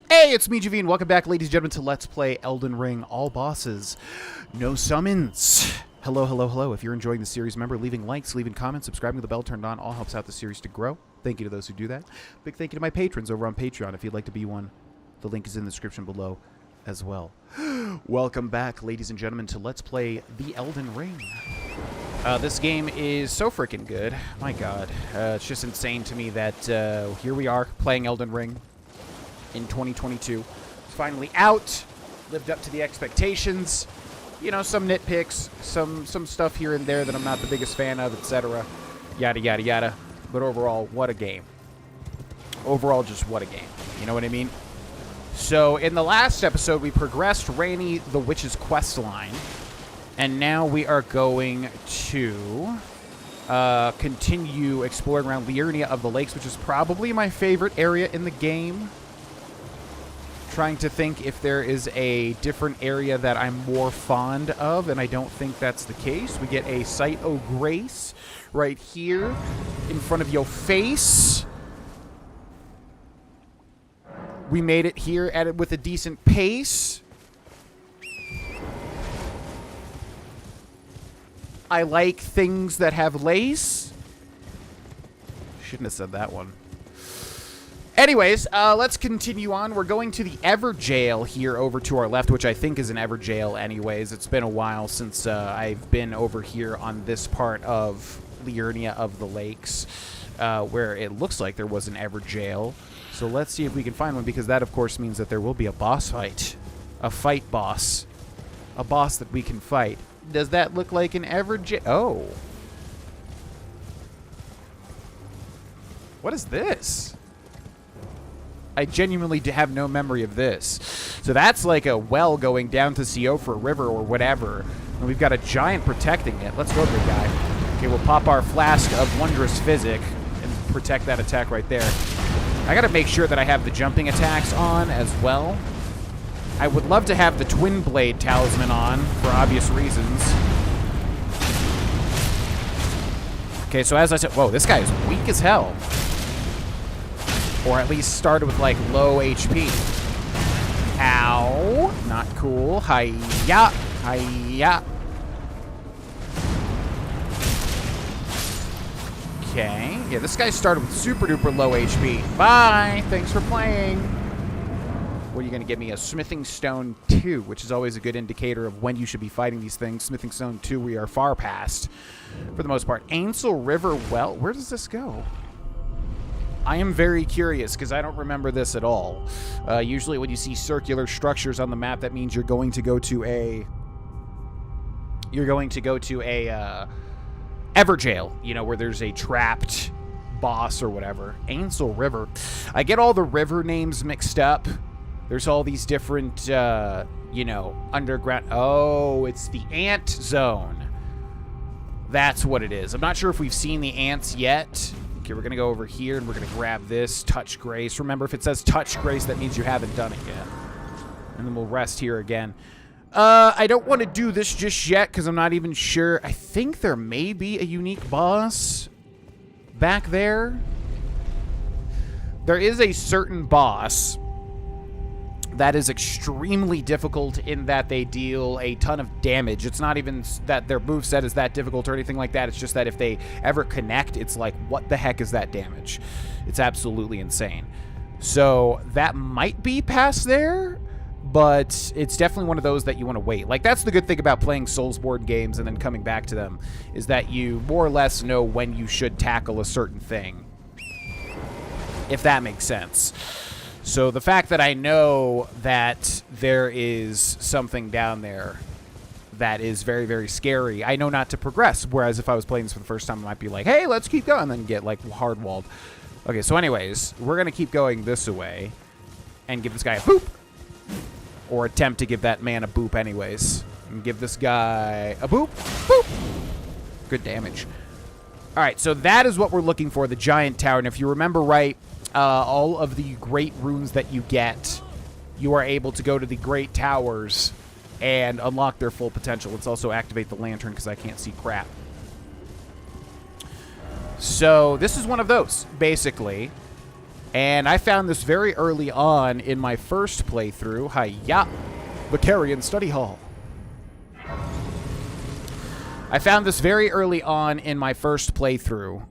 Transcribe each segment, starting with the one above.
Hey, it's me, Javine. Welcome back, ladies and gentlemen, to Let's Play Elden Ring. All bosses, no summons. Hello, hello, hello. If you're enjoying the series, remember leaving likes, leaving comments, subscribing with the bell turned on. All helps out the series to grow. Thank you to those who do that. Big thank you to my patrons over on Patreon. If you'd like to be one, the link is in the description below as well. Welcome back, ladies and gentlemen, to Let's Play the Elden Ring. This game is so freaking good. My God. It's just insane to me that here we are playing Elden Ring in 2022. It's finally out. Lived up to the expectations. You know, some nitpicks, some stuff here and there that I'm not the biggest fan of, etc. Yada, yada, yada. But overall, what a game. Overall, just what a game. You know what I mean? So, in the last episode, we progressed Ranni the Witch's quest line. And now we are going to continue exploring around Liurnia of the Lakes, which is probably my favorite area in the game. Trying to think if there is a different area that I'm more fond of, and I don't think that's the case. We get a Sight o' Grace right here in front of your face. We made it here at it with a decent pace. I like things that have lace. Shouldn't have said that one. Anyways, let's continue on. We're going to the Everjail here over to our left, which I think is an Everjail anyways. It's been a while since I've been over here on this part of Liurnia of the Lakes, where it looks like there was an Everjail. So let's see if we can find one, because that, of course, means that there will be a boss fight. A fight boss. A boss that we can fight. Does that look like an Everjail? Oh. What is this? I genuinely have no memory of this. So that's like a well going down to Siofra River or whatever. And we've got a giant protecting it. Let's go, big guy. Okay, we'll pop our flask of Wondrous Physic and protect that attack right there. I gotta make sure that I have the jumping attacks on as well. I would love to have the Twin Blade Talisman on for obvious reasons. Okay, so as I said, whoa, this guy is weak as hell. Or at least started with, like, low HP. Ow. Not cool. Hi-ya. Hi-ya. Okay. Yeah, this guy started with super-duper low HP. Bye. Thanks for playing. What are you going to give me? A Smithing Stone 2, which is always a good indicator of when you should be fighting these things. Smithing Stone 2, we are far past, for the most part. Ainsel River Well. Where does this go? I am very curious because I don't remember this at all. Usually when you see circular structures on the map, that means you're going to go to a Everjail, you know, where there's a trapped boss or whatever. Ainsel River. I get all the river names mixed up. There's all these different, you know, underground. Oh, it's the ant zone. That's what it is. I'm not sure if we've seen the ants yet. Okay, we're going to go over here, and we're going to grab this Touch Grace. Remember, if it says Touch Grace, that means you haven't done it yet. And then we'll rest here again. I don't want to do this just yet, because I'm not even sure. I think there may be a unique boss back there. There is a certain boss that is extremely difficult in that they deal a ton of damage. It's not even that their moveset is that difficult or anything like that. It's just that if they ever connect, it's like, what the heck is that damage? It's absolutely insane. So that might be past there, but it's definitely one of those that you want to wait. Like, that's the good thing about playing Soulsborne games and then coming back to them, is that you more or less know when you should tackle a certain thing, if that makes sense. So the fact that I know that there is something down there that is very, very scary, I know not to progress. Whereas if I was playing this for the first time, I might be like, hey, let's keep going, and then get, like, hard-walled. Okay, so anyways, we're going to keep going this way and give this guy a boop. Or attempt to give that man a boop anyways. And give this guy a boop. Boop. Good damage. All right, so that is what we're looking for, the giant tower. And if you remember right, all of the great runes that you get, you are able to go to the great towers and unlock their full potential. Let's also activate the lantern because I can't see crap. So this is one of those, basically. And I found this very early on in my first playthrough. Hiya! The Carrion Study Hall. I found this very early on in my first playthrough,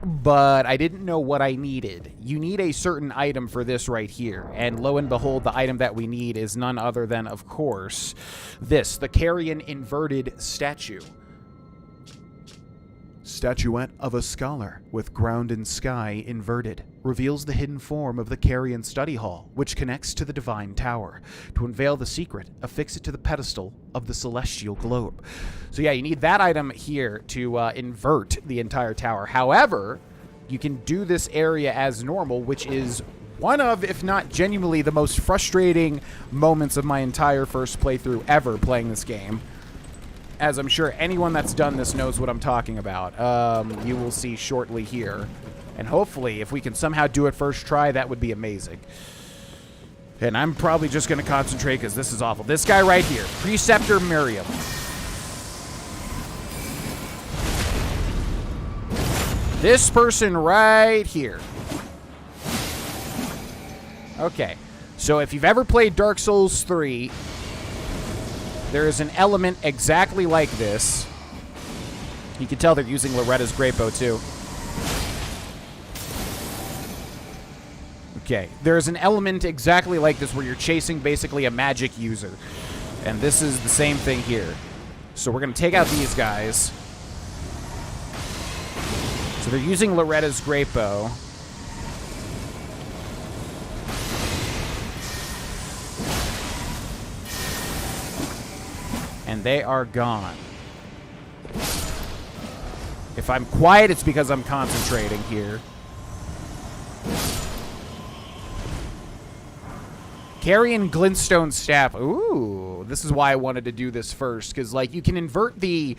but I didn't know what I needed. You need a certain item for this right here, and lo and behold, the item that we need is none other than, of course, this, the Carrion Inverted Statue. Statuette of a scholar with ground and sky inverted reveals the hidden form of the Carrion Study Hall, which connects to the Divine Tower. To unveil the secret, affix it to the pedestal of the celestial globe. So yeah, you need that item here to invert the entire tower. However, you can do this area as normal, which is one of, if not genuinely, the most frustrating moments of my entire first playthrough ever playing this game. As I'm sure anyone that's done this knows what I'm talking about. You will see shortly here. And hopefully, if we can somehow do it first try, that would be amazing. And I'm probably just going to concentrate because this is awful. This guy right here, Preceptor Miriam. This person right here. Okay, so if you've ever played Dark Souls 3... there is an element exactly like this. You can tell they're using Loretta's great bow, too. Okay, there's an element exactly like this where you're chasing basically a magic user. And this is the same thing here. So we're going to take out these guys. So they're using Loretta's great bow. And they are gone. If I'm quiet, it's because I'm concentrating here. Carrion Glintstone Staff. Ooh, this is why I wanted to do this first, because like you can invert the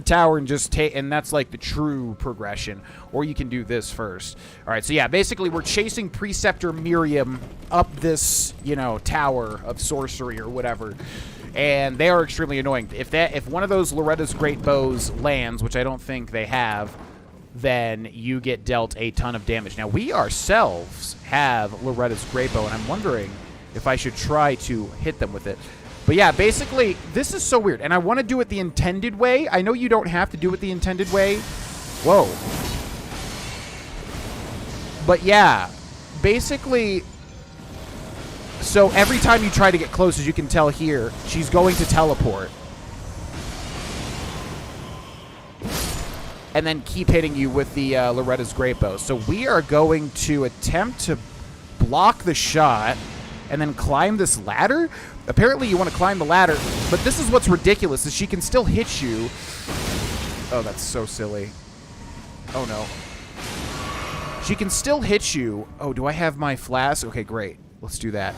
tower and just take, and that's like the true progression. Or you can do this first. All right, so yeah, basically we're chasing Preceptor Miriam up this, you know, tower of sorcery or whatever. And they are extremely annoying. If one of those Loretta's great bows lands, which I don't think they have, then you get dealt a ton of damage. Now, we ourselves have Loretta's great bow, and I'm wondering if I should try to hit them with it. But yeah, basically, this is so weird. And I want to do it the intended way. I know you don't have to do it the intended way. Whoa. But yeah, basically... so every time you try to get close, as you can tell here, she's going to teleport. And then keep hitting you with the Loretta's great bow. So we are going to attempt to block the shot and then climb this ladder. Apparently you want to climb the ladder, but this is what's ridiculous, is she can still hit you. Oh, that's so silly. Oh, no. She can still hit you. Oh, do I have my flask? Okay, great. Let's do that.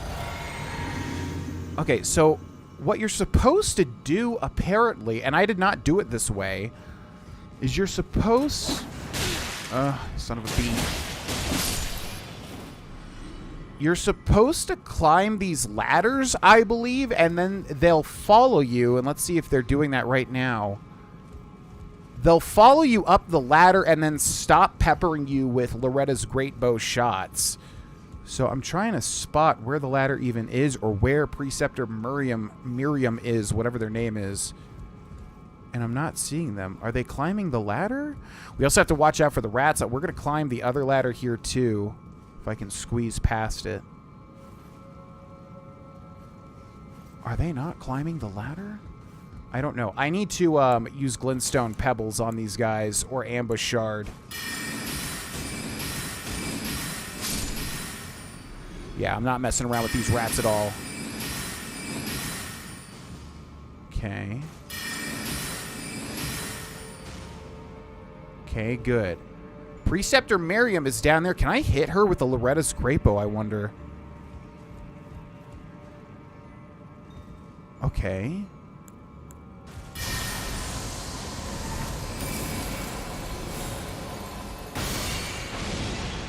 Okay, so what you're supposed to do, apparently, and I did not do it this way, is you're supposed... son of a bee. You're supposed to climb these ladders, I believe, and then they'll follow you, and let's see if they're doing that right now. They'll follow you up the ladder and then stop peppering you with Loretta's great bow shots. So I'm trying to spot where the ladder even is, or where Preceptor Miriam is, whatever their name is. And I'm not seeing them. Are they climbing the ladder? We also have to watch out for the rats. We're going to climb the other ladder here too, if I can squeeze past it. Are they not climbing the ladder? I don't know. I need to use glintstone pebbles on these guys, or ambush shard. Yeah, I'm not messing around with these rats at all. Okay. Okay, good. Preceptor Miriam is down there. Can I hit her with the Loretta's great bow, I wonder? Okay.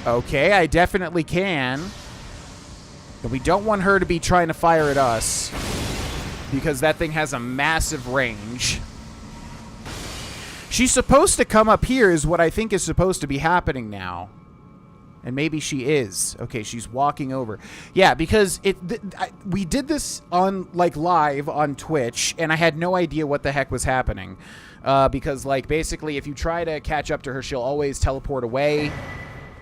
Okay, I definitely can. But we don't want her to be trying to fire at us, because that thing has a massive range. She's supposed to come up here is what I think is supposed to be happening now. And maybe she is. Okay, she's walking over. Yeah, because we did this on, like, live on Twitch, and I had no idea what the heck was happening. Because, like, basically, if you try to catch up to her, she'll always teleport away.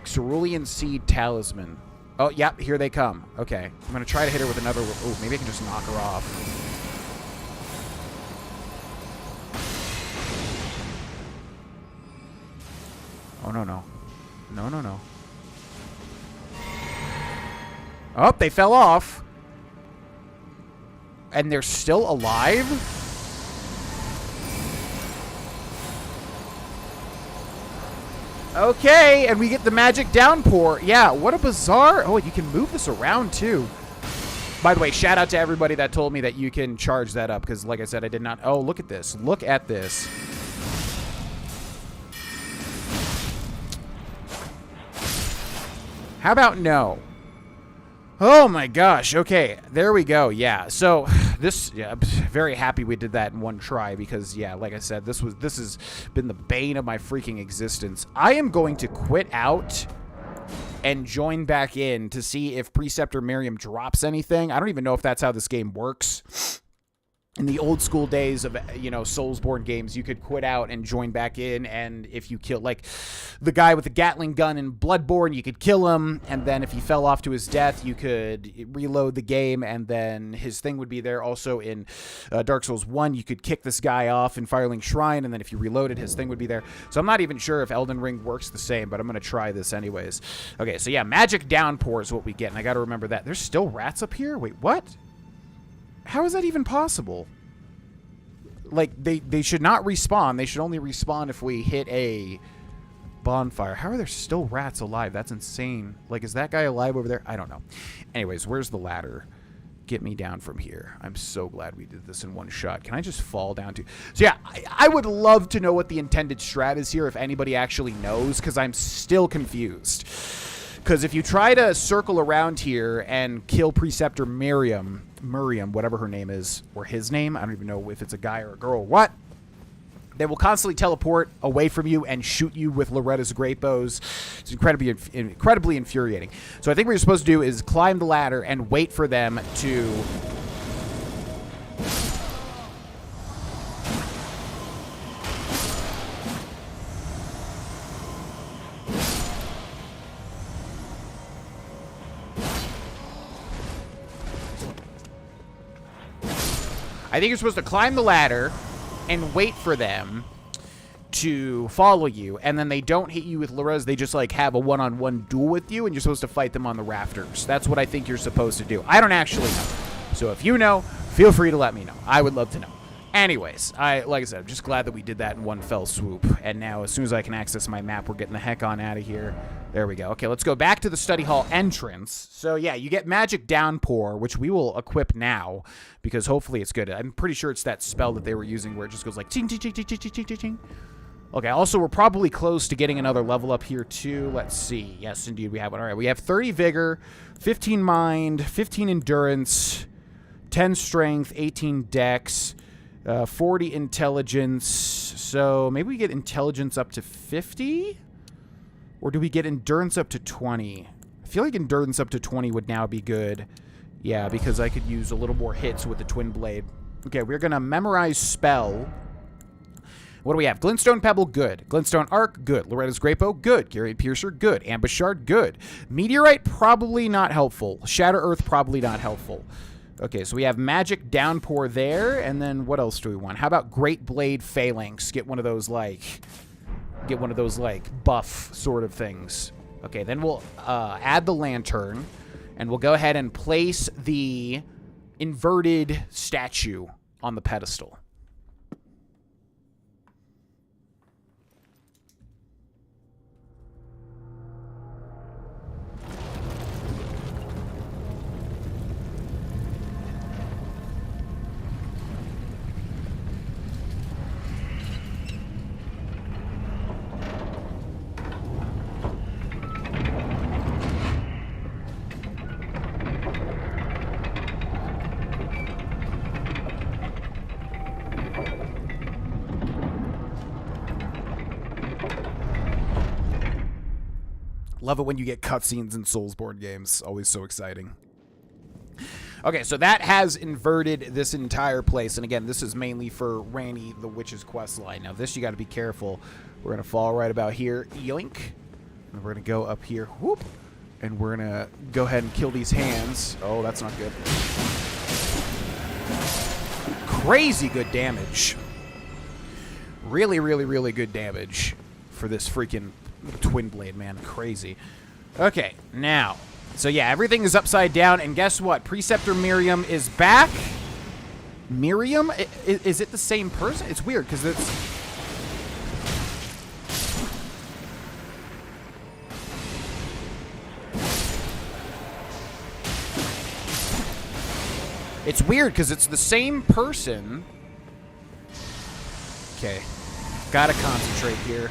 Cerulean Seed Talisman. Oh, yeah, here they come. Okay, I'm going to try to hit her with another... Oh, maybe I can just knock her off. Oh, no, no. No, no, no. Oh, they fell off. And they're still alive? Okay, and we get the magic downpour. Yeah, what a bizarre... Oh, you can move this around, too. By the way, shout out to everybody that told me that you can charge that up, because, like I said, I did not... Oh, look at this. Look at this. How about no? Oh my gosh. Okay, there we go. Yeah. So this, yeah, I'm very happy we did that in one try because, yeah, like I said, this has been the bane of my freaking existence. I am going to quit out and join back in to see if Preceptor Miriam drops anything. I don't even know if that's how this game works. In the old school days of, you know, Soulsborne games, you could quit out and join back in, and if you kill, like, the guy with the Gatling gun in Bloodborne, you could kill him, and then if he fell off to his death, you could reload the game, and then his thing would be there. Also in Dark Souls 1, you could kick this guy off in Firelink Shrine, and then if you reloaded, his thing would be there. So I'm not even sure if Elden Ring works the same, but I'm going to try this anyways. Okay, so yeah, Magic Downpour is what we get, and I got to remember that. There's still rats up here? Wait, what? How is that even possible? Like, they should not respawn. They should only respawn if we hit a bonfire. How are there still rats alive? That's insane. Like, is that guy alive over there? I don't know. Anyways, where's the ladder? Get me down from here. I'm so glad we did this in one shot. Can I just fall down to... So, yeah, I would love to know what the intended strat is here if anybody actually knows, because I'm still confused. Because if you try to circle around here and kill Preceptor Miriam, whatever her name is, or his name, I don't even know if it's a guy or a girl or what, they will constantly teleport away from you and shoot you with Loretta's great bows. It's incredibly infuriating. So I think what you're supposed to do is climb the ladder and wait for them to... I think you're supposed to climb the ladder and wait for them to follow you, and then they don't hit you with Loretta's. They just, like, have a one-on-one duel with you, and you're supposed to fight them on the rafters. That's what I think you're supposed to do. I don't actually know. So if you know, feel free to let me know. I would love to know. Anyways, like I said, I'm just glad that we did that in one fell swoop. And now, as soon as I can access my map, we're getting the heck on out of here. There we go. Okay, let's go back to the study hall entrance. So, yeah, you get Magic Downpour, which we will equip now, because hopefully it's good. I'm pretty sure it's that spell that they were using where it just goes like ting, ting, ting, ting, ting, ting, ting, ting. Okay, also, we're probably close to getting another level up here, too. Let's see. Yes, indeed, we have one. All right, we have 30 Vigor, 15 Mind, 15 Endurance, 10 Strength, 18 Dex, 40 Intelligence. So maybe we get Intelligence up to 50? Or do we get Endurance up to 20? I feel like Endurance up to 20 would now be good. Yeah, because I could use a little more hits with the Twin Blade. Okay, we're going to memorize Spell. What do we have? Glintstone Pebble, good. Glintstone Arc, good. Loretta's Great Bow, good. Garrett Piercer, good. Ambush Shard, good. Meteorite, probably not helpful. Shatter Earth, probably not helpful. Okay, so we have Magic Downpour there, and then what else do we want? How about Great Blade Phalanx? Get one of those, like, buff sort of things. Okay, then we'll add the lantern, and we'll go ahead and place the inverted statue on the pedestal. Love it when you get cutscenes in Soulsborne games. Always so exciting. Okay, so that has inverted this entire place. And again, this is mainly for Ranni the Witch's questline. Now, this you got to be careful. We're going to fall right about here. Yoink. And we're going to go up here. Whoop. And we're going to go ahead and kill these hands. Oh, that's not good. Crazy good damage. Really, really, really good damage for this freaking twin blade, man. Crazy. Okay, now... So yeah, everything is upside down, and guess what? Preceptor Miriam is back. Miriam? Is it the same person? It's weird, because it's... It's weird, because it's the same person. Okay. Gotta concentrate here.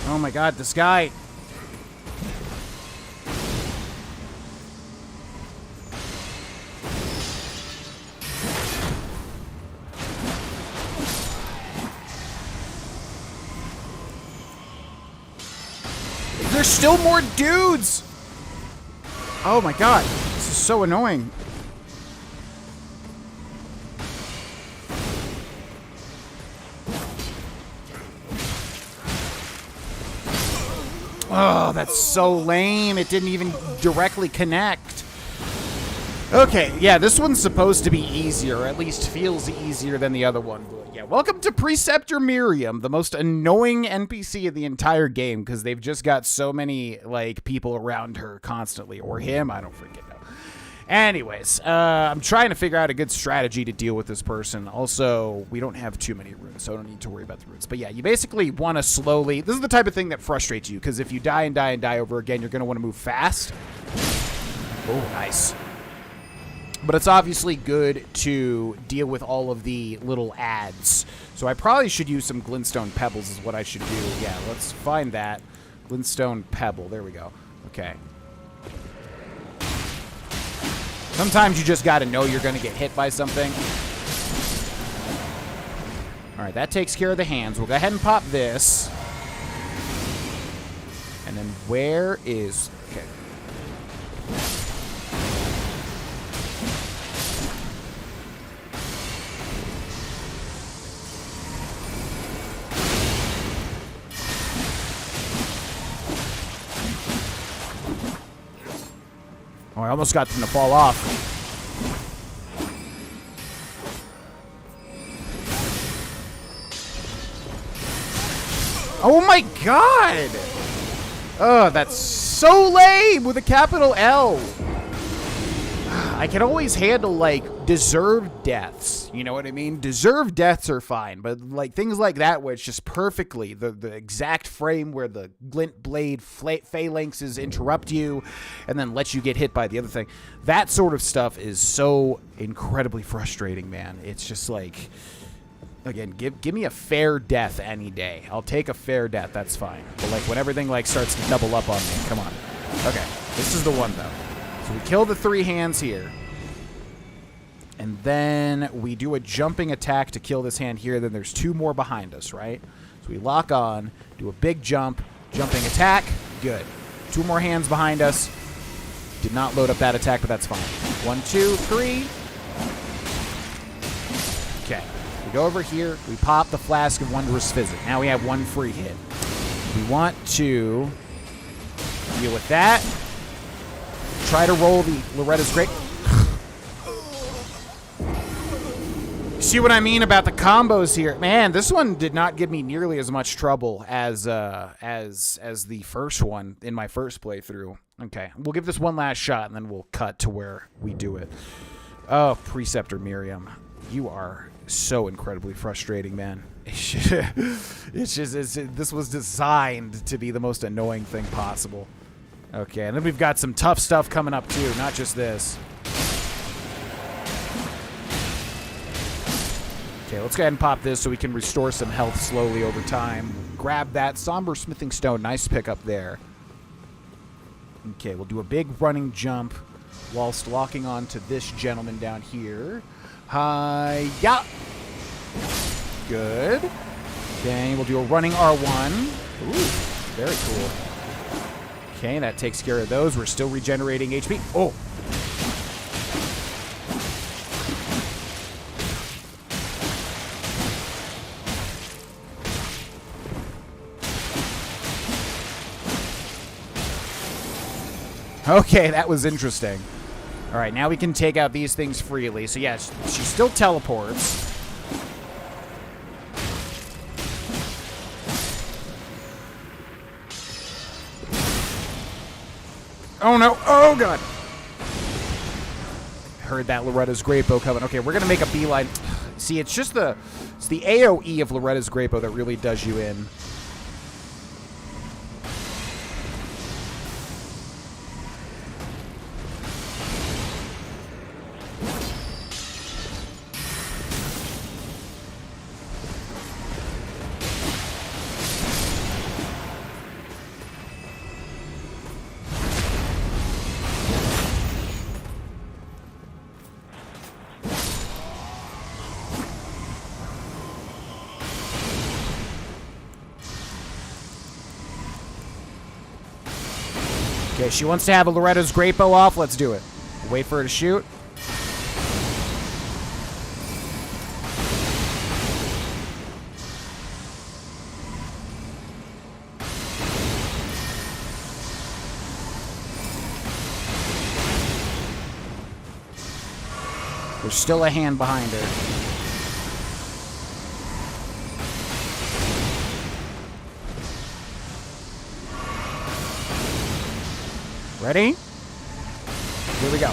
Oh my god, this guy. There's still more dudes! Oh my god, this is so annoying. Oh, that's so lame. It didn't even directly connect. Okay, yeah, this one's supposed to be easier, or at least feels easier than the other one. But yeah, welcome to Preceptor Miriam, the most annoying NPC of the entire game, because they've just got so many, like, people around her constantly. Or him, I don't freaking know. Anyways, I'm trying to figure out a good strategy to deal with this person. Also, we don't have too many runes, so I don't need to worry about the runes. But yeah, you basically want to slowly... This is the type of thing that frustrates you, because if you die and die and die over again, you're going to want to move fast. Oh, nice. But it's obviously good to deal with all of the little ads. So I probably should use some glintstone pebbles is what I should do. Yeah, let's find that. Glintstone pebble. There we go. Okay. Sometimes you just got to know you're going to get hit by something. All right, that takes care of the hands. We'll go ahead and pop this. And then where is... Okay. Oh, I almost got them to fall off. Oh my god! Oh, that's so lame with a capital L. I can always handle, like, deserved deaths. You know what I mean? Deserved deaths are fine, but, like, things like that where it's just perfectly the exact frame where the glint blade phalanxes interrupt you and then let you get hit by the other thing. That sort of stuff is so incredibly frustrating, man. It's just like... Again, give me a fair death any day. I'll take a fair death, that's fine. But, like, when everything, like, starts to double up on me, come on. Okay, this is the one, though. So we kill the 3 hands here. And then we do a jumping attack to kill this hand here. Then there's 2 more behind us, right? So we lock on, do a big jump, jumping attack, good. 2 more hands behind us. Did not load up that attack, but that's fine. 1, 2, 3. Okay. We go over here. We pop the Flask of Wondrous Physic. Now we have 1 free hit. We want to deal with that. Try to roll the Loretta's Great. See what I mean about the combos here? Man, this one did not give me nearly as much trouble as the first one in my first playthrough. Okay, we'll give this one last shot, and then we'll cut to where we do it. Oh, Preceptor Miriam, you are so incredibly frustrating, man. This was designed to be the most annoying thing possible. Okay, and then we've got some tough stuff coming up too, not just this. Okay, let's go ahead and pop this so we can restore some health slowly over time. Grab that Somber Smithing Stone. Nice pickup there. Okay, we'll do a big running jump whilst locking on to this gentleman down here. Hi-ya! Good. Okay, we'll do a running R1. Ooh, very cool. Okay, that takes care of those. We're still regenerating HP. Oh! Okay, that was interesting. All right, now we can take out these things freely. So, yeah, she still teleports. Oh, no. Oh, God. Heard that Loretta's Great Bow coming. Okay, we're going to make a beeline. See, it's just the AoE of Loretta's Great Bow that really does you in. Okay, she wants to have a Loretta's Great Bow off. Let's do it. Wait for her to shoot. There's still a hand behind her. Ready? Here we go.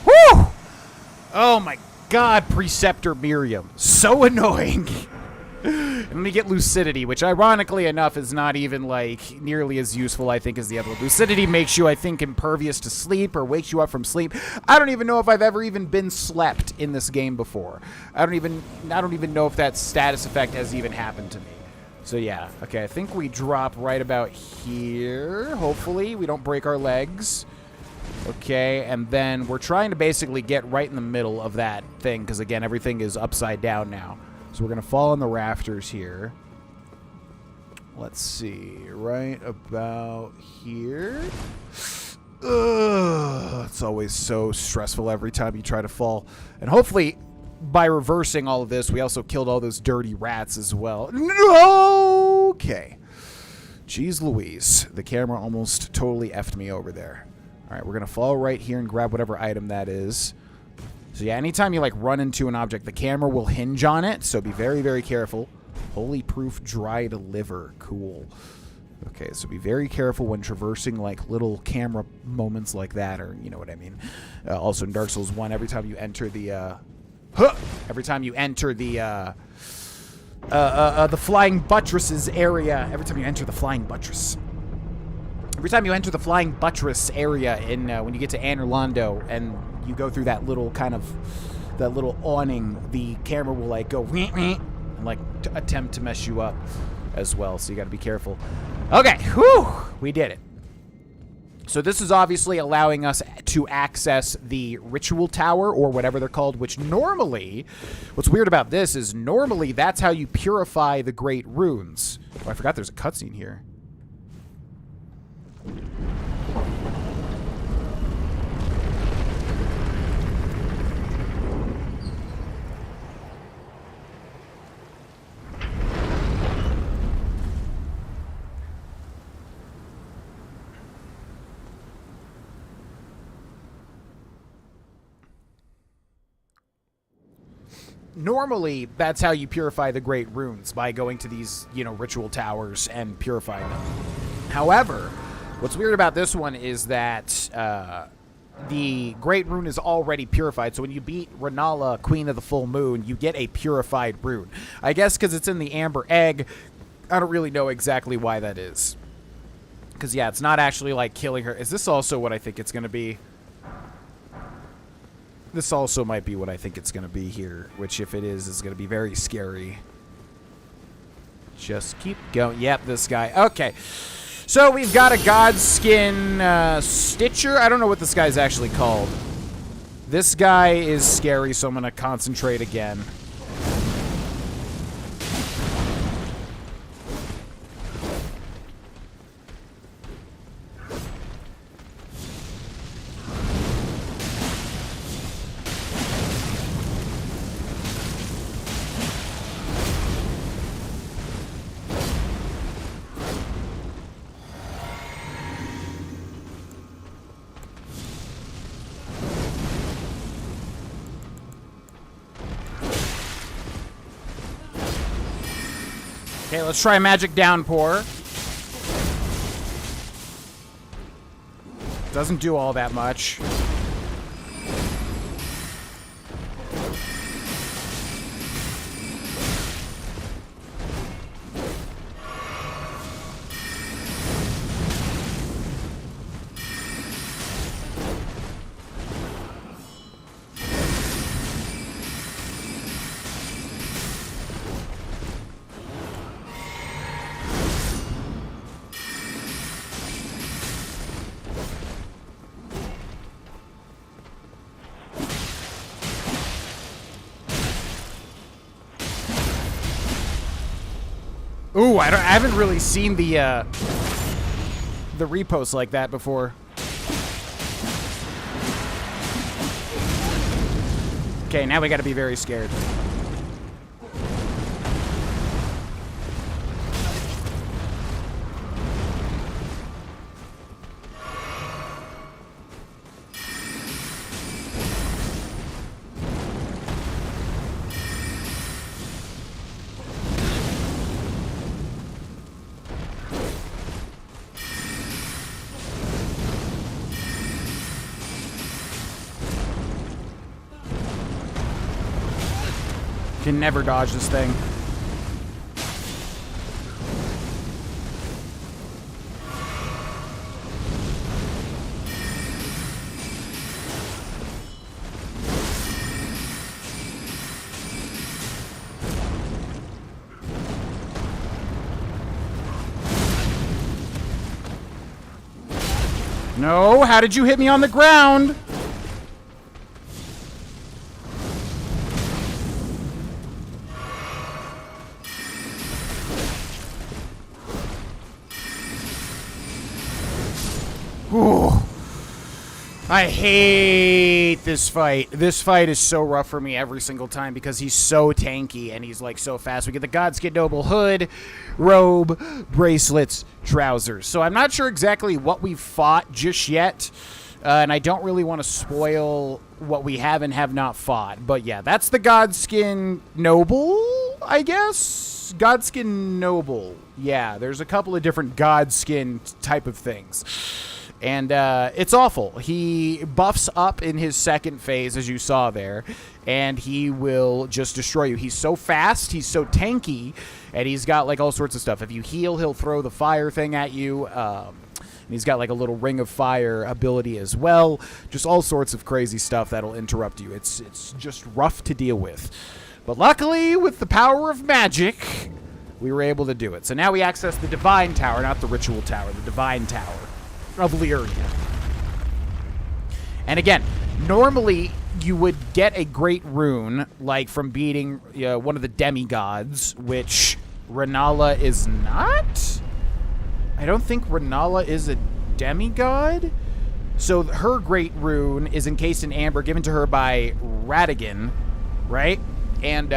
Woo! Oh my God, Preceptor Miriam. So annoying. And then we get Lucidity, which ironically enough is not even like nearly as useful, I think, as the other one. Lucidity makes you, I think, impervious to sleep or wakes you up from sleep. I don't even know if I've ever even been slept in this game before. I don't even know if that status effect has even happened to me. So yeah, okay, I think we drop right about here. Hopefully we don't break our legs. Okay, and then we're trying to basically get right in the middle of that thing because, again, everything is upside down now. So we're going to fall on the rafters here. Let's see, right about here. Ugh, it's always so stressful every time you try to fall. And hopefully, by reversing all of this, we also killed all those dirty rats as well. No! Okay. Jeez Louise. The camera almost totally effed me over there. All right, we're going to fall right here and grab whatever item that is. So yeah, anytime you like run into an object, the camera will hinge on it, so be very, very careful. Holy proof dried liver. Cool. Okay, so be very careful when traversing like little camera moments like that, or you know what I mean. Also in Dark Souls 1, every time you enter the flying buttresses area, every time you enter the flying buttress area in when you get to Anorlando and you go through that little awning, the camera will like go and like attempt to mess you up as well. So you got to be careful. Okay, whew, we did it. So this is obviously allowing us to access the ritual tower or whatever they're called, which normally, what's weird about this is normally that's how you purify the great runes. Oh, I forgot there's a cutscene here. normally that's how you purify the great runes, by going to these, you know, ritual towers and purifying them. However, what's weird about this one is that the great rune is already purified. So when you beat Renala, Queen of the Full Moon, you get a purified rune. I guess because it's in the Amber Egg. I don't really know exactly why that is. Because, yeah, it's not actually like killing her. Is this also what I think it's going to be? This also might be what I think it's going to be here, which if it is going to be very scary. Just keep going. Yep, this guy. Okay. So we've got a Godskin Stitcher. I don't know what this guy's actually called. This guy is scary, so I'm going to concentrate again. Okay, let's try Magic Downpour. Doesn't do all that much. Ooh, I haven't really seen the repost like that before. Okay, now we gotta be very scared. Can never dodge this thing. No, how did you hit me on the ground? Ooh. I hate this fight. This fight is so rough for me every single time because he's so tanky and he's like so fast. We get the Godskin Noble hood, robe, bracelets, trousers. So I'm not sure exactly what we've fought just yet. And I don't really want to spoil what we have and have not fought. But yeah, that's the Godskin Noble, I guess? Godskin Noble. Yeah, there's a couple of different Godskin type of things. And it's awful. He buffs up in his second phase, as you saw there, and he will just destroy you. He's so fast, he's so tanky, and he's got like all sorts of stuff. If you heal, he'll throw the fire thing at you. And he's got like a little ring of fire ability as well. Just all sorts of crazy stuff that'll interrupt you. It's just rough to deal with. But luckily, with the power of magic, we were able to do it. So now we access the Divine Tower, not the Ritual Tower, the Divine Tower of Lyria. And again, normally you would get a great rune, like from beating one of the demigods, which Renala is not? I don't think Renala is a demigod. So her great rune is encased in amber, given to her by Radigan, right? And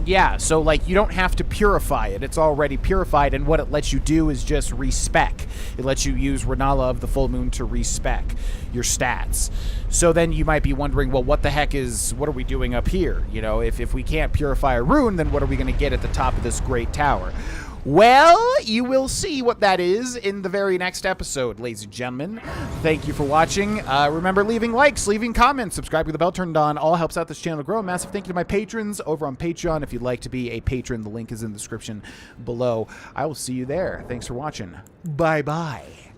Yeah, so, like, you don't have to purify it. It's already purified, and what it lets you do is just respec. It lets you use Renala of the Full Moon to respec your stats. So then you might be wondering, well, what are we doing up here? You know, if we can't purify a rune, then what are we going to get at the top of this great tower? Well, you will see what that is in the very next episode, ladies and gentlemen. Thank you for watching. Remember, leaving likes, leaving comments, subscribing with the bell turned on. All helps out this channel to grow. A massive thank you to my patrons over on Patreon. If you'd like to be a patron, the link is in the description below. I will see you there. Thanks for watching. Bye-bye.